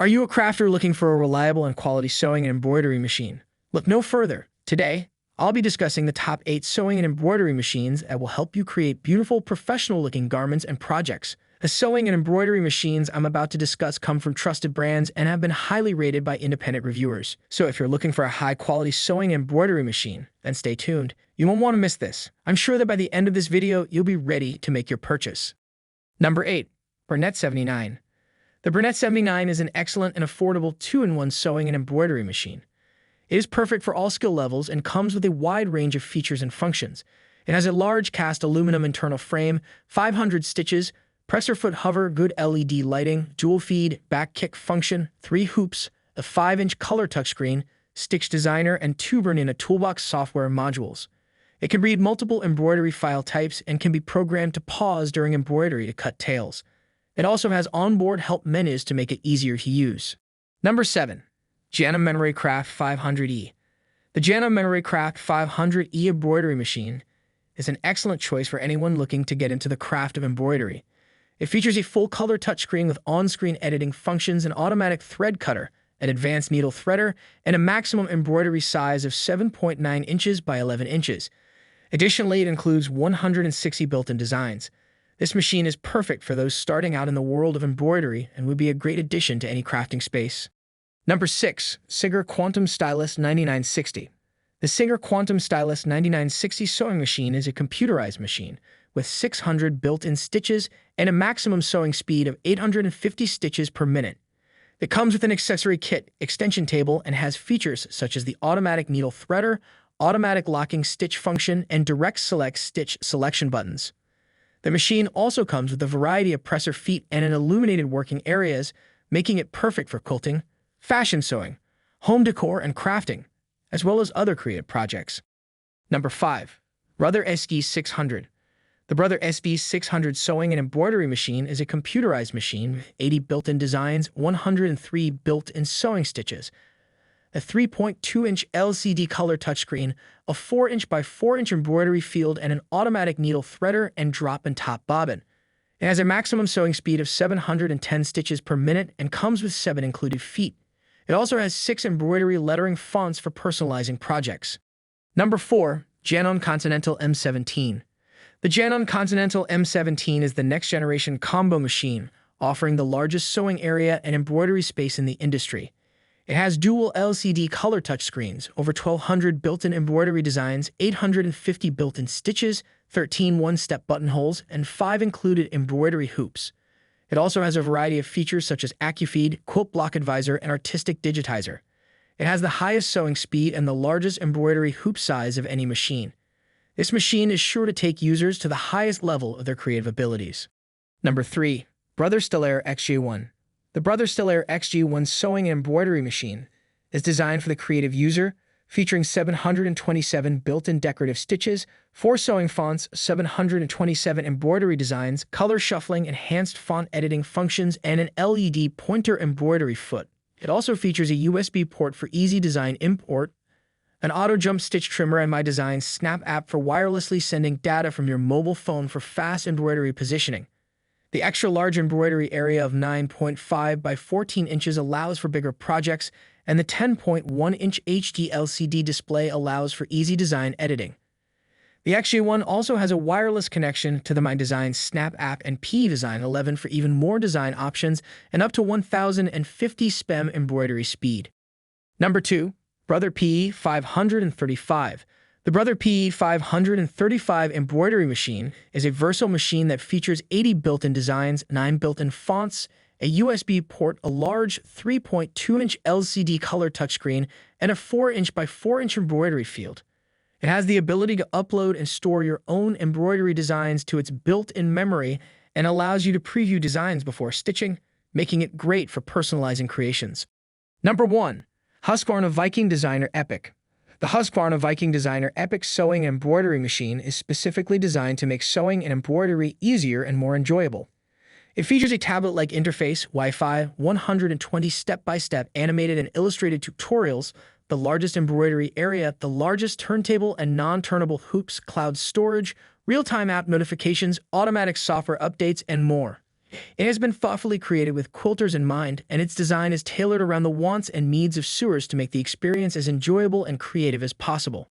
Are you a crafter looking for a reliable and quality sewing and embroidery machine? Look no further. Today, I'll be discussing the top 8 sewing and embroidery machines that will help you create beautiful, professional-looking garments and projects. The sewing and embroidery machines I'm about to discuss come from trusted brands and have been highly rated by independent reviewers. So if you're looking for a high-quality sewing and embroidery machine, then stay tuned. You won't want to miss this. I'm sure that by the end of this video, you'll be ready to make your purchase. Number 8. Bernette 79. The Bernette 79 is an excellent and affordable 2-in-1 sewing and embroidery machine. It is perfect for all skill levels and comes with a wide range of features and functions. It has a large cast aluminum internal frame, 500 stitches, presser foot hover, good LED lighting, dual feed, back kick function, 3 hoops, a 5-inch color touchscreen, Stitch Designer, and 2 Bernette toolbox software modules. It can read multiple embroidery file types and can be programmed to pause during embroidery to cut tails. It also has onboard help menus to make it easier to use. Number 7. Janome Craft 500E. The Janome Craft 500E embroidery machine is an excellent choice for anyone looking to get into the craft of embroidery. It features a full-color touchscreen with on-screen editing functions, an automatic thread cutter, an advanced needle threader, and a maximum embroidery size of 7.9 inches by 11 inches. Additionally, it includes 160 built-in designs. This machine is perfect for those starting out in the world of embroidery and would be a great addition to any crafting space. Number 6. Singer Quantum Stylist 9960. The Singer Quantum Stylist 9960 sewing machine is a computerized machine with 600 built-in stitches and a maximum sewing speed of 850 stitches per minute. It comes with an accessory kit, extension table, and has features such as the automatic needle threader, automatic locking stitch function, and direct select stitch selection buttons. The machine also comes with a variety of presser feet and an illuminated working areas, making it perfect for quilting, fashion sewing, home decor, and crafting, as well as other creative projects. Number 5. Brother SE600. The Brother SE600 sewing and embroidery machine is a computerized machine with 80 built-in designs, 103 built-in sewing stitches, a 3.2-inch LCD color touchscreen, a 4-inch by 4-inch embroidery field, and an automatic needle threader and drop and top bobbin. It has a maximum sewing speed of 710 stitches per minute and comes with 7 included feet. It also has 6 embroidery lettering fonts for personalizing projects. Number 4. Janome Continental M17. The Janome Continental M17 is the next-generation combo machine, offering the largest sewing area and embroidery space in the industry. It has dual LCD color touchscreens, over 1,200 built-in embroidery designs, 850 built-in stitches, 13 one-step buttonholes, and 5 included embroidery hoops. It also has a variety of features such as AccuFeed, Quilt Block Advisor, and Artistic Digitizer. It has the highest sewing speed and the largest embroidery hoop size of any machine. This machine is sure to take users to the highest level of their creative abilities. Number 3. Brother Stellaire XJ1. The Brother Stellaire XJ1 sewing and embroidery machine is designed for the creative user, featuring 727 built-in decorative stitches, 4 sewing fonts, 727 embroidery designs, color shuffling, enhanced font editing functions, and an LED pointer embroidery foot. It also features a USB port for easy design import, an auto-jump stitch trimmer, and My Design Snap app for wirelessly sending data from your mobile phone for fast embroidery positioning. The extra-large embroidery area of 9.5 by 14 inches allows for bigger projects, and the 10.1-inch HD LCD display allows for easy design editing. The XJ1 also has a wireless connection to the My Design Snap app and PE535 11 for even more design options and up to 1050 SPEM embroidery speed. Number 2. Brother PE535. The Brother PE535 embroidery machine is a versatile machine that features 80 built-in designs, 9 built-in fonts, a USB port, a large 3.2-inch LCD color touchscreen, and a 4-inch by 4-inch embroidery field. It has the ability to upload and store your own embroidery designs to its built-in memory and allows you to preview designs before stitching, making it great for personalizing creations. Number 1. Husqvarna Viking Designer Epic. The Husqvarna Viking Designer Epic sewing and embroidery machine is specifically designed to make sewing and embroidery easier and more enjoyable. It features a tablet-like interface, Wi-Fi, 120 step-by-step animated and illustrated tutorials, the largest embroidery area, the largest turntable and non-turnable hoops, cloud storage, real-time app notifications, automatic software updates, and more. It has been thoughtfully created with quilters in mind, and its design is tailored around the wants and needs of sewers to make the experience as enjoyable and creative as possible.